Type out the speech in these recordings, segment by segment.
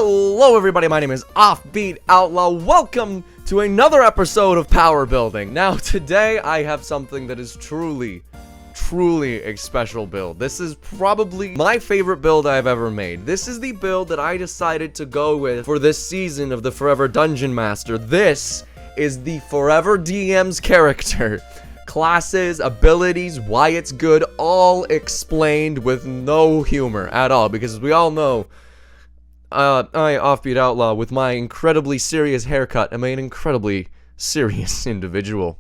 Hello everybody, my name is Offbeat Outlaw. Welcome to another episode of Power Building. Now today I have something that is truly a special build. This is probably my favorite build I've ever made. This is the build that I decided to go with for this season of the Forever Dungeon Master. This is the Forever DM's character. Classes, abilities, why it's good, all explained with no humor at all, because as we all know, I, Offbeat Outlaw, with my incredibly serious haircut, am an incredibly serious individual.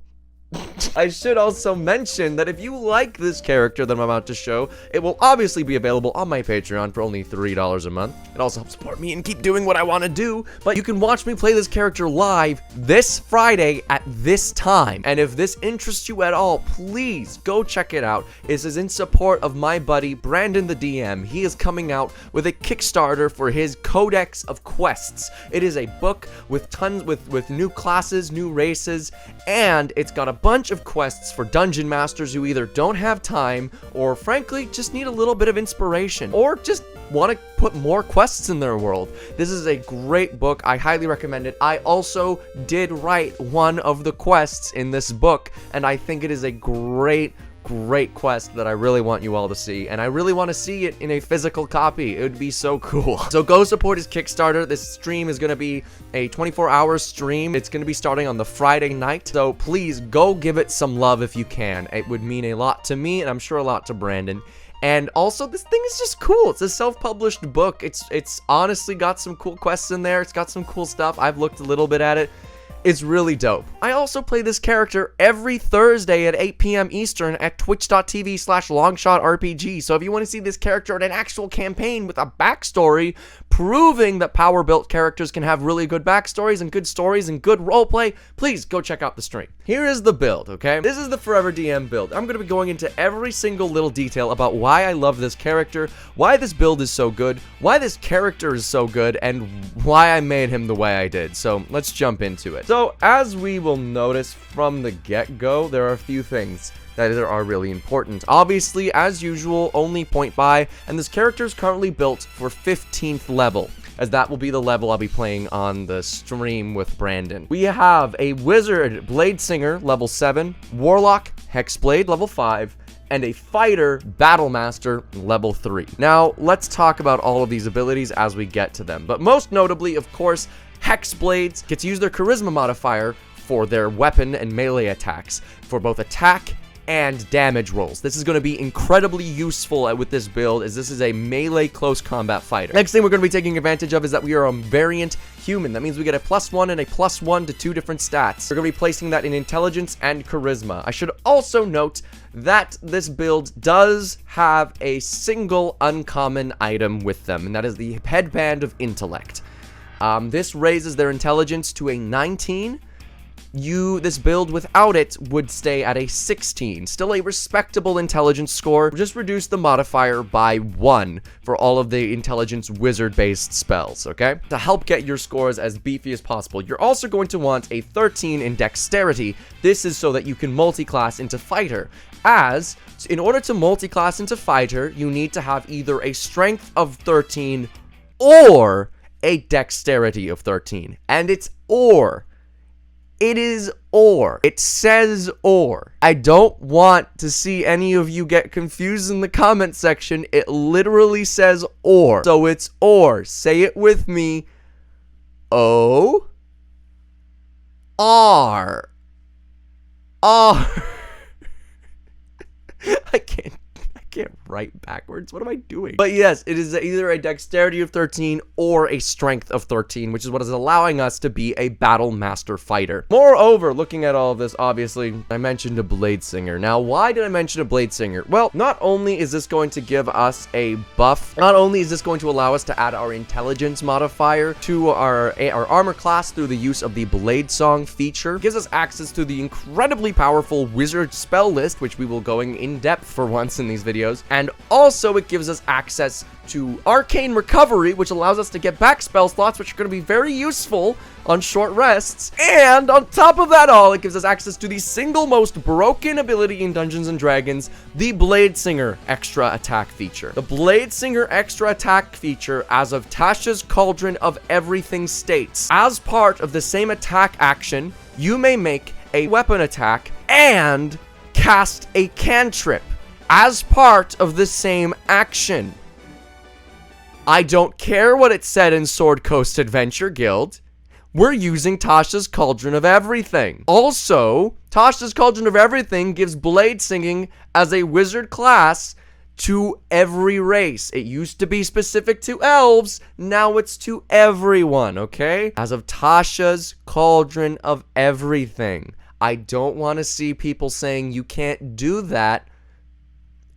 I should also mention that if you like this character that I'm about to show, it will obviously be available on my Patreon for only $3 a month. It also helps support me and keep doing what I want to do, but you can watch me play this character live this Friday at this time. And if this interests you at all, please go check it out. This is in support of my buddy Brandon the DM. He is coming out with a Kickstarter for his Codex of Quests. It is a book with tons with new classes, new races, and it's got a bunch of quests for dungeon masters who either don't have time or frankly just need a little bit of inspiration or just want to put more quests in their world. This is a great book. I highly recommend it. I also did write one of the quests in this book, and I think it is a great quest that I really want you all to see, and I really want to see it in a physical copy. It would be so cool. So go support his Kickstarter. This stream is going to be a 24-hour stream. It's going to be starting on the Friday night, so please go give it some love if you can. It would mean a lot to me, and I'm sure a lot to Brandon. And also, this thing is just cool. It's a self-published book. It's honestly got some cool quests in there. It's got some cool stuff. I've looked a little bit at it. It's really dope. I also play this character every Thursday at 8 p.m. Eastern at twitch.tv/longshotrpg. So if you want to see this character in an actual campaign with a backstory proving that power-built characters can have really good backstories and good stories and good roleplay, please go check out the stream. Here is the build, okay? This is the Forever DM build. I'm going to be going into every single little detail about why I love this character, why this build is so good, why this character is so good, and why I made him the way I did. So let's jump into it. So, as we will notice from the get-go, there are a few things that are really important. Obviously, as usual, only point buy, and this character is currently built for 15th level, as that will be the level I'll be playing on the stream with Brandon. We have a Wizard Bladesinger, level 7, Warlock Hexblade, level 5, and a Fighter Battlemaster, level 3. Now, let's talk about all of these abilities as we get to them, but most notably, of course, Hexblades get to use their charisma modifier for their weapon and melee attacks, for both attack and damage rolls. This is going to be incredibly useful with this build, as this is a melee close combat fighter. Next thing we're going to be taking advantage of is that we are a variant human. That means we get a +1 and a +1 to 2 different stats. We're going to be placing that in intelligence and charisma. I should also note that this build does have a single uncommon item with them, and that is the headband of intellect. This raises their intelligence to a 19. This build without it would stay at a 16. Still a respectable intelligence score. Just reduce the modifier by 1 for all of the intelligence wizard-based spells, okay? To help get your scores as beefy as possible. You're also going to want a 13 in dexterity. This is so that you can multi-class into fighter. As, in order to multi-class into fighter, you need to have either a strength of 13 or a dexterity of 13, and it's or. It is or. It says or. I don't want to see any of you get confused in the comment section. It literally says or. So it's or. Say it with me. O. R. R. I can't write backwards. What am I doing? But yes, it is either a dexterity of 13 or a strength of 13, which is what is allowing us to be a battle master fighter. Moreover, looking at all of this, obviously, I mentioned a Bladesinger. Now, why did I mention a Bladesinger? Well, not only is this going to give us a buff, not only is this going to allow us to add our intelligence modifier to our armor class through the use of the Blade Song feature, it gives us access to the incredibly powerful wizard spell list, which we will go in depth for once in these videos videos. And also it gives us access to Arcane Recovery, which allows us to get back spell slots, which are going to be very useful on short rests. And on top of that all, it gives us access to the single most broken ability in Dungeons & Dragons, the Bladesinger extra attack feature. The Bladesinger extra attack feature, as of Tasha's Cauldron of Everything states, as part of the same attack action, you may make a weapon attack and cast a cantrip as part of the same action. I don't care what it said in Sword Coast Adventure Guild. We're using Tasha's Cauldron of Everything. Also, Tasha's Cauldron of Everything gives blade singing as a wizard class to every race. It used to be specific to elves, now it's to everyone, okay? As of Tasha's Cauldron of Everything. I don't want to see people saying you can't do that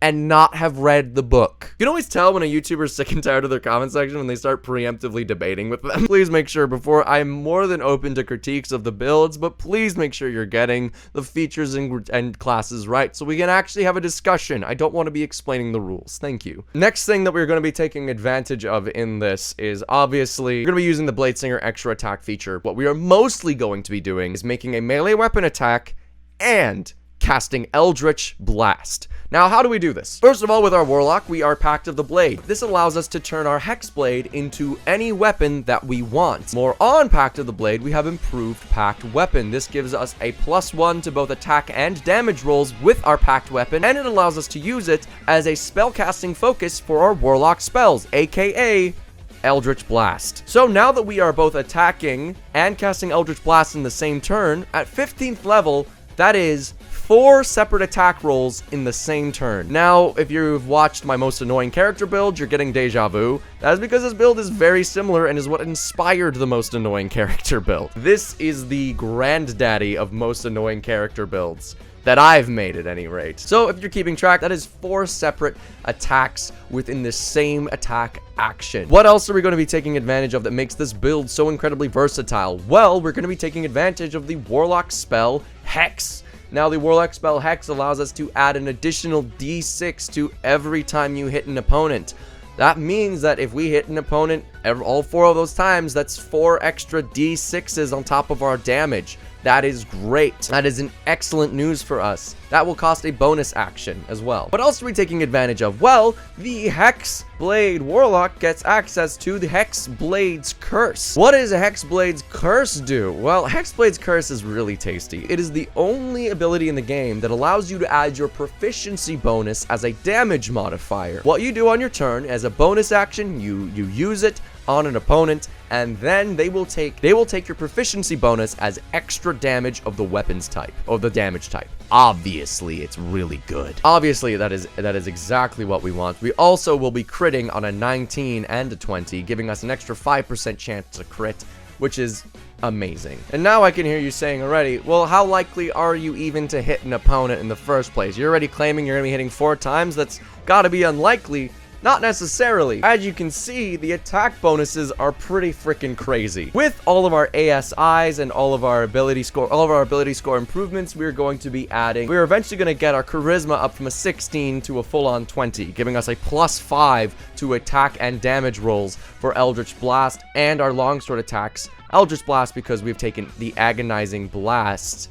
and not have read the book. You can always tell when a YouTuber is sick and tired of their comment section when they start preemptively debating with them. Please make sure, before, I'm more than open to critiques of the builds, but please make sure you're getting the features and classes right so we can actually have a discussion. I don't want to be explaining the rules. Thank you. Next thing that we're going to be taking advantage of in this is, obviously, we're going to be using the Bladesinger extra attack feature. What we are mostly going to be doing is making a melee weapon attack and casting Eldritch Blast. Now, how do we do this? First of all, with our Warlock, we are Pact of the Blade. This allows us to turn our Hexblade into any weapon that we want. More on Pact of the Blade, we have improved Pact Weapon. This gives us a +1 to both attack and damage rolls with our Pact Weapon, and it allows us to use it as a spellcasting focus for our Warlock spells, aka Eldritch Blast. So now that we are both attacking and casting Eldritch Blast in the same turn, at 15th level, that is 4 separate attack rolls in the same turn. Now, if you've watched my most annoying character build, you're getting deja vu. That is because this build is very similar and is what inspired the most annoying character build. This is the granddaddy of most annoying character builds that I've made at any rate. So if you're keeping track, that is 4 separate attacks within the same attack action. What else are we going to be taking advantage of that makes this build so incredibly versatile? Well, we're going to be taking advantage of the Warlock spell Hex. Now, the Warlock spell Hex allows us to add an additional D6 to every time you hit an opponent. That means that if we hit an opponent all 4 of those times, that's 4 extra D6s on top of our damage. That is great. That is an excellent news for us. That will cost a bonus action as well. What else are we taking advantage of? Well, the Hexblade Warlock gets access to the Hexblade's Curse. What does a Hexblade's Curse do? Well, Hexblade's Curse is really tasty. It is the only ability in the game that allows you to add your proficiency bonus as a damage modifier. What you do on your turn as a bonus action, you use it on an opponent, and then they will take your proficiency bonus as extra damage of the weapons type, or the damage type. Obviously, it's really good. Obviously, that is exactly what we want. We also will be critting on a 19 and a 20, giving us an extra 5% chance to crit, which is amazing. And now I can hear you saying already, well, how likely are you even to hit an opponent in the first place? You're already claiming you're gonna be hitting 4 times? That's gotta be unlikely. Not necessarily. As you can see, the attack bonuses are pretty freaking crazy. With all of our ASIs and all of our ability score improvements, we're going to be adding, we're eventually going to get our charisma up from a 16 to a full-on 20, giving us a +5 to attack and damage rolls for Eldritch Blast, and our longsword attacks Eldritch Blast because we've taken the agonizing blast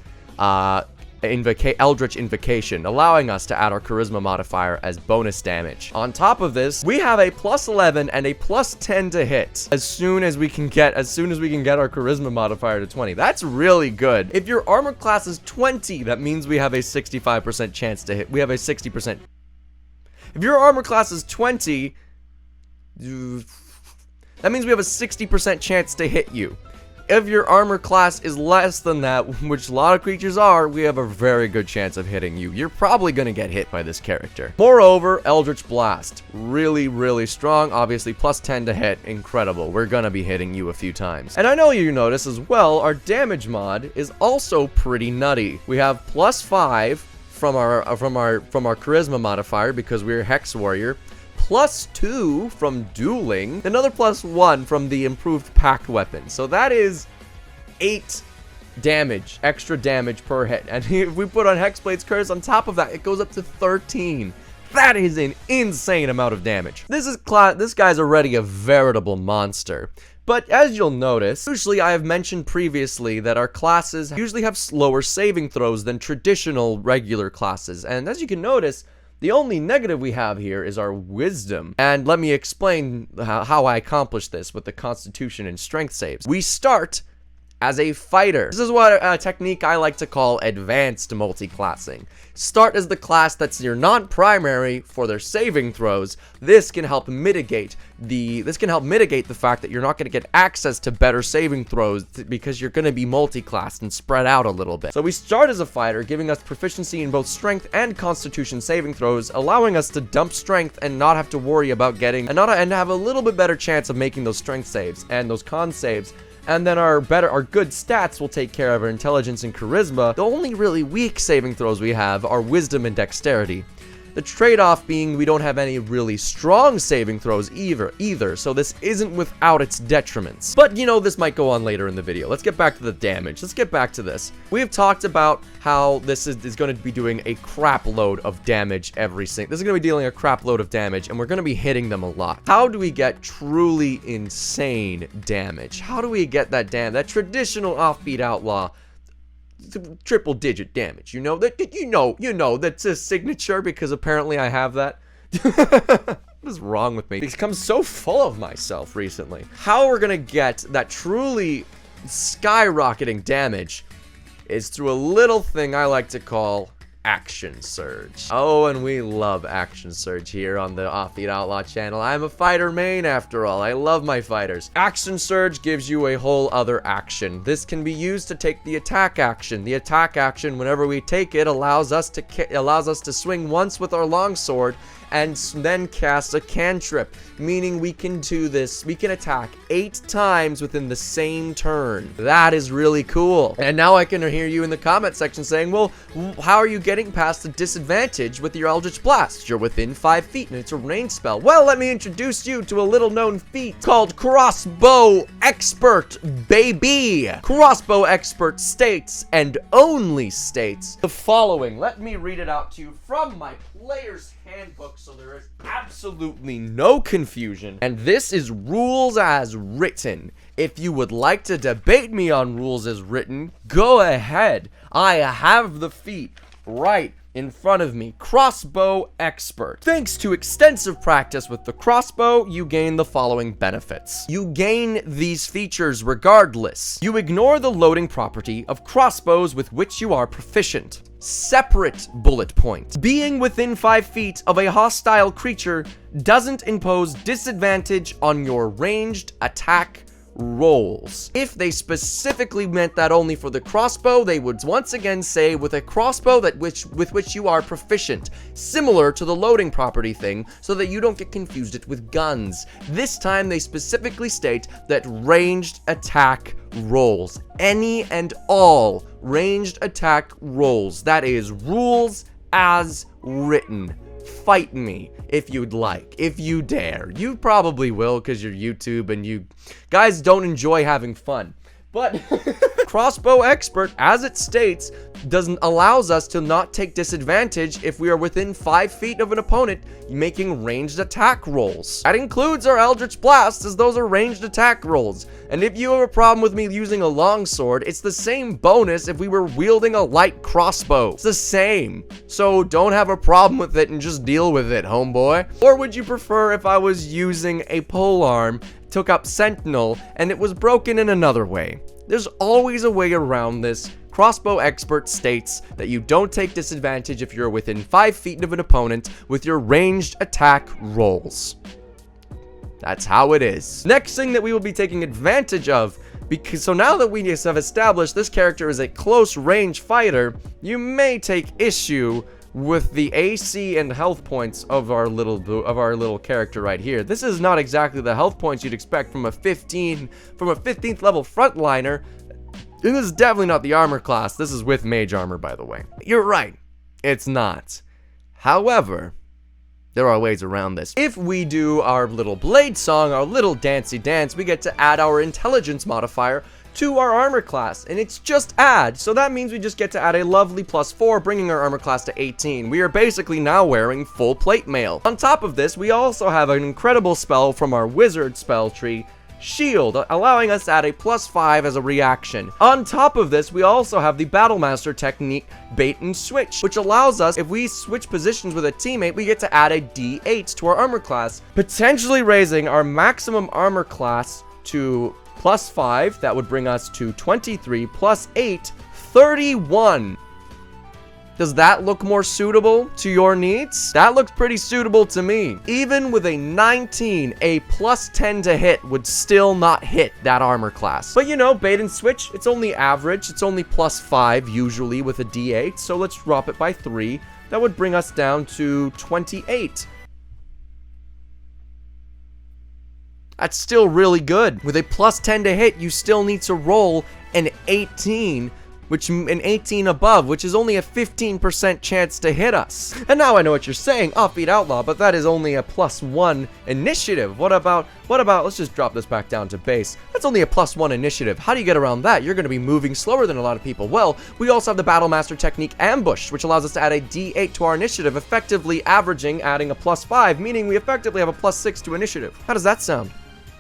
Eldritch Invocation, allowing us to add our charisma modifier as bonus damage. On top of this, we have a +11 and a +10 to hit as soon as we can get our charisma modifier to 20. That's really good. If your armor class is 20, that means we have a 65% chance to hit. We have a 60%. If your armor class is 20, that means we have a 60% chance to hit you. If your armor class is less than that, which a lot of creatures are, we have a very good chance of hitting you. You're probably going to get hit by this character. Moreover, Eldritch Blast. Really, really strong. Obviously, +10 to hit. Incredible. We're going to be hitting you a few times. And I know you notice as well, our damage mod is also pretty nutty. We have +5 from our charisma modifier because we're Hex Warrior. +2 from dueling, another +1 from the improved pact weapon. So that is 8 damage, extra damage per hit. And if we put on Hexblade's Curse on top of that, it goes up to 13. That is an insane amount of damage. This guy's already a veritable monster. But as you'll notice, usually I have mentioned previously that our classes usually have slower saving throws than traditional regular classes. And as you can notice, the only negative we have here is our wisdom. And let me explain how I accomplish this with the constitution and strength saves. We start as a fighter. This is what a technique I like to call advanced multi-classing. Start as the class that's your non-primary for their saving throws. This can help mitigate the fact that you're not going to get access to better saving throws because you're going to be multi-classed and spread out a little bit. So we start as a fighter, giving us proficiency in both strength and constitution saving throws, allowing us to dump strength and not have to worry about getting and have a little bit better chance of making those strength saves and those con saves. And then our good stats will take care of our intelligence and charisma. The only really weak saving throws we have are wisdom and dexterity. The trade-off being we don't have any really strong saving throws either, so this isn't without its detriments. But, you know, this might go on later in the video. Let's get back to the damage. Let's get back to this. We have talked about how this is going to be doing a crap load of damage This is going to be dealing a crap load of damage, and we're going to be hitting them a lot. How do we get truly insane damage? How do we get that traditional Offbeat Outlaw triple digit damage? You know that's a signature, because apparently I have that. What is wrong with me? I've become so full of myself recently. How we're gonna get that truly skyrocketing damage is through a little thing I like to call Action Surge. Oh, and we love Action Surge here on the Offbeat Outlaw channel. I'm a fighter main after all. I love my fighters. Action Surge gives you a whole other action. This can be used to take the attack action. The attack action, whenever we take it, allows us to swing once with our longsword and then cast a cantrip, meaning we can do this. We can attack 8 times within the same turn. That is really cool. And now I can hear you in the comment section saying, well, how are you getting past the disadvantage with your Eldritch Blast? You're within 5 feet and it's a ranged spell. Well, let me introduce you to a little known feat called Crossbow Expert, baby. Crossbow Expert states, and only states, the following. Let me read it out to you from my player's handbook so there is absolutely no confusion. And this is rules as written. If you would like to debate me on rules as written, go ahead. I have the feat right in front of me. Crossbow Expert. Thanks to extensive practice with the crossbow, you gain the following benefits. You gain these features regardless. You ignore the loading property of crossbows with which you are proficient. Separate bullet point. Being within 5 feet of a hostile creature doesn't impose disadvantage on your ranged attack rolls. If they specifically meant that only for the crossbow, they would once again say with a crossbow with which you are proficient, similar to the loading property thing, so that you don't get confused it with guns. This time they specifically state that ranged attack rolls. Any and all ranged attack rolls. That is rules as written. Fight me if you'd like, if you dare. You probably will, because you're YouTube and you guys don't enjoy having fun. But Crossbow Expert, as it states, allows us to not take disadvantage if we are within 5 feet of an opponent making ranged attack rolls. That includes our Eldritch Blast, as those are ranged attack rolls. And if you have a problem with me using a longsword, it's the same bonus if we were wielding a light crossbow. It's the same. So don't have a problem with it and just deal with it, homeboy. Or would you prefer if I was using a polearm, took up Sentinel, and it was broken in another way? There's always a way around this. Crossbow Expert states that you don't take disadvantage if you're within 5 feet of an opponent with your ranged attack rolls. That's how it is. Next thing that we will be taking advantage of, so now that we have established this character is a close range fighter, you may take issue with the AC and health points of our little character right here. This is not exactly the health points you'd expect from a 15th level frontliner. This is definitely not the armor class. This is with mage armor, by the way. You're right, it's not. However, there are ways around this. If we do our little blade song, our little dancey dance, we get to add our intelligence modifier to our armor class, and it's just add, so that means we just get to add a lovely +4, bringing our armor class to 18. We are basically now wearing full plate mail. On top of this, we also have an incredible spell from our wizard spell tree, Shield, allowing us to add a +5 as a reaction. On top of this, we also have the Battlemaster technique, Bait and Switch, which allows us, if we switch positions with a teammate, we get to add a D8 to our armor class, potentially raising our maximum armor class to +5. That would bring us to 23 +8, 31. Does that look more suitable to your needs? That looks pretty suitable to me. Even with a 19, a +10 to hit would still not hit that armor class. But you know, bait and switch, it's only average. It's only +5 usually with a D8. So let's drop it by 3. That would bring us down to 28. That's still really good. With a +10 to hit, you still need to roll an 18, which an 18 above, which is only a 15% chance to hit us. And now I know what you're saying, Offbeat Outlaw, but that is only a +1 initiative. What about, let's just drop this back down to base. That's only a +1 initiative. How do you get around that? You're going to be moving slower than a lot of people. Well, we also have the Battlemaster technique Ambush, which allows us to add a D8 to our initiative, effectively averaging adding a +5, meaning we effectively have a +6 to initiative. How does that sound?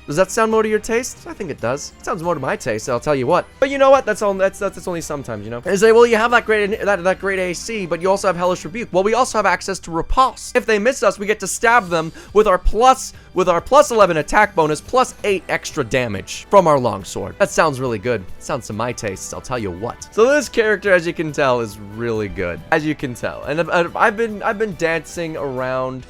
Does that sound more to your taste? I think it does. It sounds more to my taste, I'll tell you what. But you know what? That's only sometimes, you know. And say, well, you have that great AC, but you also have Hellish Rebuke. Well, we also have access to Riposte. If they miss us, we get to stab them with our +11 attack bonus, +8 extra damage from our longsword. That sounds really good. It sounds to my taste, I'll tell you what. So this character, as you can tell, is really good. As you can tell. And I've been dancing around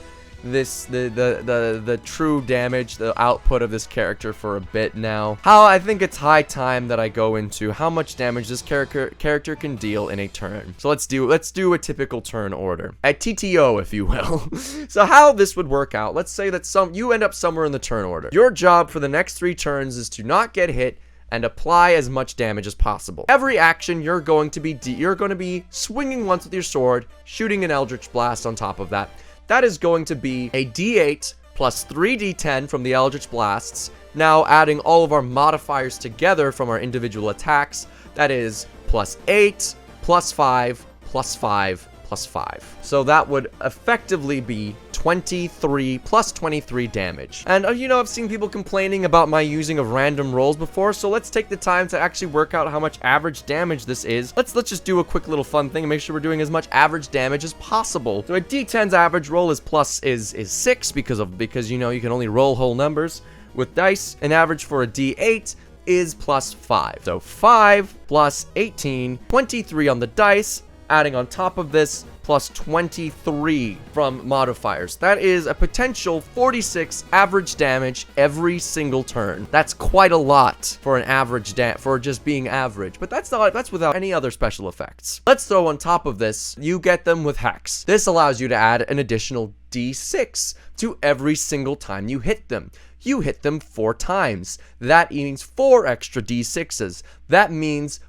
the true damage, the output of this character for a bit now. How I think it's high time that I go into how much damage this character can deal in a turn. So let's do a typical turn order. A TTO, if you will. So how this would work out, let's say that you end up somewhere in the turn order. Your job for the next 3 turns is to not get hit and apply as much damage as possible. Every action, you're going to be swinging once with your sword, shooting an Eldritch Blast on top of that. That is going to be a D8 plus 3d10 from the Eldritch Blasts. Now adding all of our modifiers together from our individual attacks, that is +8, +5, +5, +5. So that would effectively be 23 plus 23 damage. And you know, I've seen people complaining about my using of random rolls before, so let's take the time to actually work out how much average damage this is. Let's just do a quick little fun thing and make sure we're doing as much average damage as possible. So a D10's average roll is 6 because you know, you can only roll whole numbers with dice. An average for a D8 is +5. So 5 plus 18, 23 on the dice, adding on top of this plus 23 from modifiers. That is a potential 46 average damage every single turn. That's quite a lot for an average for just being average, but that's without any other special effects. Let's throw on top of this, you get them with Hex. This allows you to add an additional D6 to every single time you hit them. You hit them 4 times. That means 4 extra D6s. That means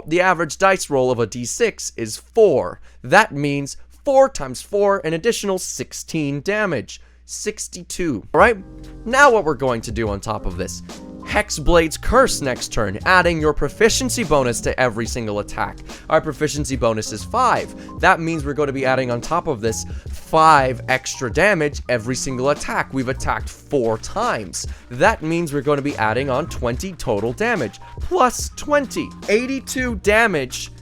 the average dice roll of a D6 is 4. That means 4 times 4, an additional 16 damage. 62. Alright, now what we're going to do on top of this. Hexblade's Curse next turn, adding your proficiency bonus to every single attack. Our proficiency bonus is 5. That means we're going to be adding on top of this 5 extra damage every single attack. We've attacked 4 times. That means we're going to be adding on 20 total damage. Plus 20. 82 damage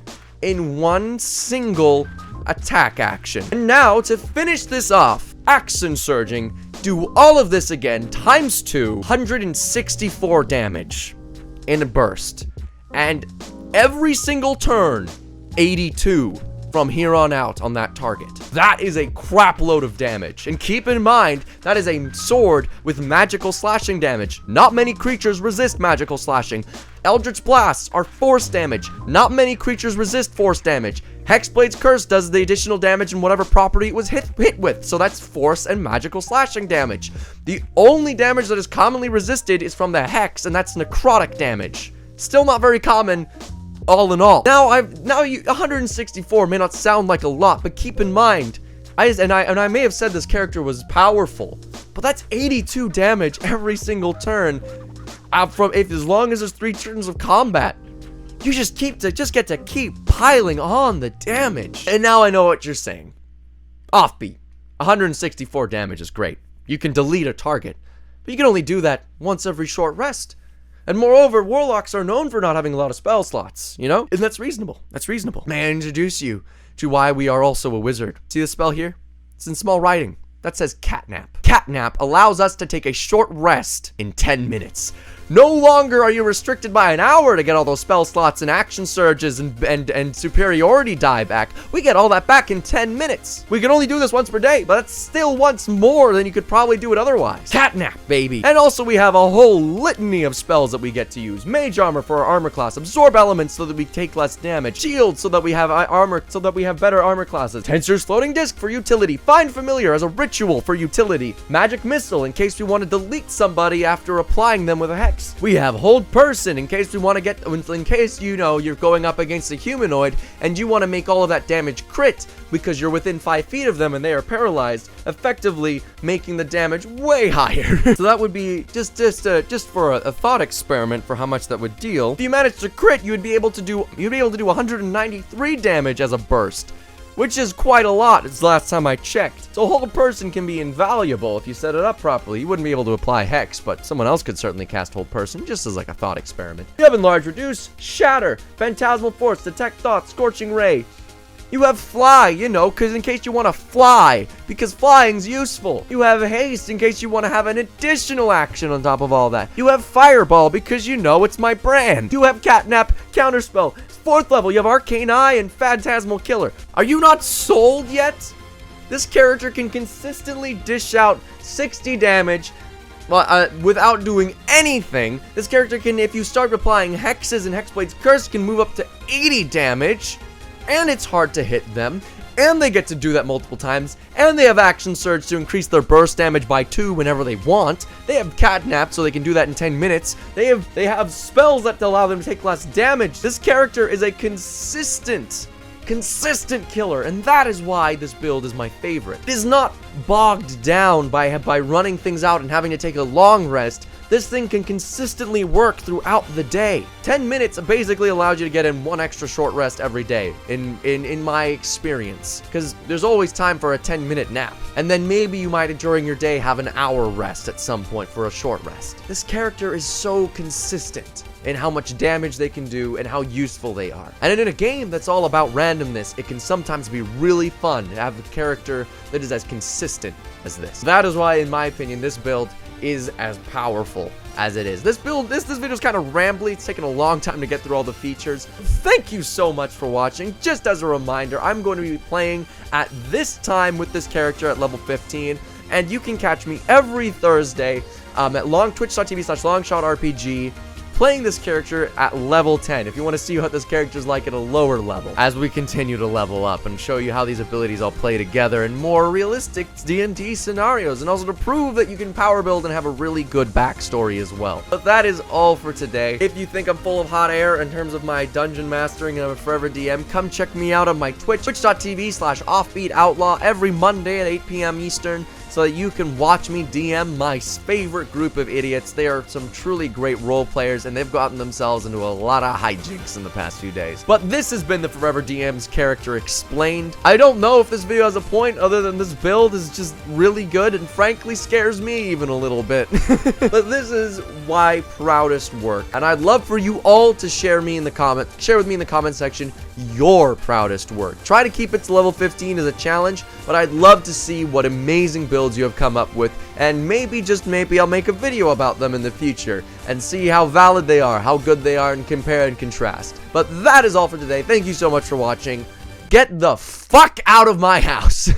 in one single attack action. And now, to finish this off, Action Surging, do all of this again times 2, 164 damage in a burst. And every single turn, 82 from here on out on that target. That is a crap load of damage. And keep in mind, that is a sword with magical slashing damage. Not many creatures resist magical slashing. Eldritch Blasts are force damage. Not many creatures resist force damage. Hexblade's Curse does the additional damage in whatever property it was hit with, so that's force and magical slashing damage. The only damage that is commonly resisted is from the Hex, and that's necrotic damage. Still not very common, all in all. Now 164 may not sound like a lot, but keep in mind, I may have said this character was powerful, but that's 82 damage every single turn. as long as there's 3 turns of combat. You just get to keep piling on the damage. And now I know what you're saying. Offbeat. 164 damage is great. You can delete a target, but you can only do that once every short rest. And moreover, Warlocks are known for not having a lot of spell slots, you know? And that's reasonable. That's reasonable. May I introduce you to why we are also a wizard? See the spell here? It's in small writing. That says Catnap. Catnap allows us to take a short rest in 10 minutes. No longer are you restricted by an hour to get all those spell slots and action surges and superiority die back. We get all that back in 10 minutes. We can only do this once per day, but that's still once more than you could probably do it otherwise. Catnap, baby. And also we have a whole litany of spells that we get to use. Mage armor for our armor class. Absorb elements so that we take less damage. Shield so that we have armor, so that we have better armor classes. Tensor's floating disc for utility. Find familiar as a ritual for utility. Magic missile in case we want to delete somebody after applying them with a hex. We have hold person in case we want to in case, you know, you're going up against a humanoid and you want to make all of that damage crit because you're within 5 feet of them and they are paralyzed, effectively making the damage way higher. So that would be just for a thought experiment for how much that would deal. If you manage to crit, you'd be able to do 193 damage as a burst, which is quite a lot. It's the last time I checked. So hold person can be invaluable if you set it up properly. You wouldn't be able to apply hex, but someone else could certainly cast hold person, just as like a thought experiment. You have enlarge, reduce, shatter, phantasmal force, detect thoughts, scorching ray. You have fly, you know, because in case you want to fly, because flying's useful. You have haste in case you want to have an additional action on top of all that. You have fireball because you know it's my brand. You have catnap, counterspell. 4th level, you have Arcane Eye and Phantasmal Killer. Are you not sold yet? This character can consistently dish out 60 damage without doing anything. This character can, if you start applying hexes and Hexblade's Curse, can move up to 80 damage. And it's hard to hit them. And they get to do that multiple times. And they have Action Surge to increase their burst damage by 2 whenever they want. They have Catnap so they can do that in 10 minutes. They have spells that allow them to take less damage. This character is a consistent killer, and that is why this build is my favorite. It is not bogged down by running things out and having to take a long rest. This thing can consistently work throughout the day. 10 minutes basically allows you to get in 1 extra short rest every day, in my experience. Because there's always time for a 10-minute nap. And then maybe you might, during your day, have an hour rest at some point for a short rest. This character is so consistent in how much damage they can do and how useful they are. And in a game that's all about randomness, it can sometimes be really fun to have a character that is as consistent as this. That is why, in my opinion, this build is as powerful as it is. This video is kind of rambly. It's taken a long time to get through all the features. Thank you so much for watching. Just as a reminder, I'm going to be playing at this time with this character at level 15, and you can catch me every Thursday at twitch.tv/longshotrpg playing this character at level 10 if you want to see what this character's like at a lower level as we continue to level up and show you how these abilities all play together in more realistic D&D scenarios, and also to prove that you can power build and have a really good backstory as well. But that is all for today. If you think I'm full of hot air in terms of my dungeon mastering and I'm a forever DM, come check me out on my Twitch, twitch.tv/Offbeat Outlaw every Monday at 8 p.m. Eastern, so that you can watch me DM my favorite group of idiots. They are some truly great role players, and they've gotten themselves into a lot of hijinks in the past few days. But this has been the Forever DM's Character Explained. I don't know if this video has a point other than this build is just really good and frankly scares me even a little bit. But this is my proudest work, and I'd love for you all to share with me in the comment section your proudest work. Try to keep it to level 15 as a challenge, but I'd love to see what amazing builds you have come up with, and maybe, just maybe, I'll make a video about them in the future and see how valid they are, how good they are, and compare and contrast. But that is all for today. Thank you so much for watching. Get the fuck out of my house.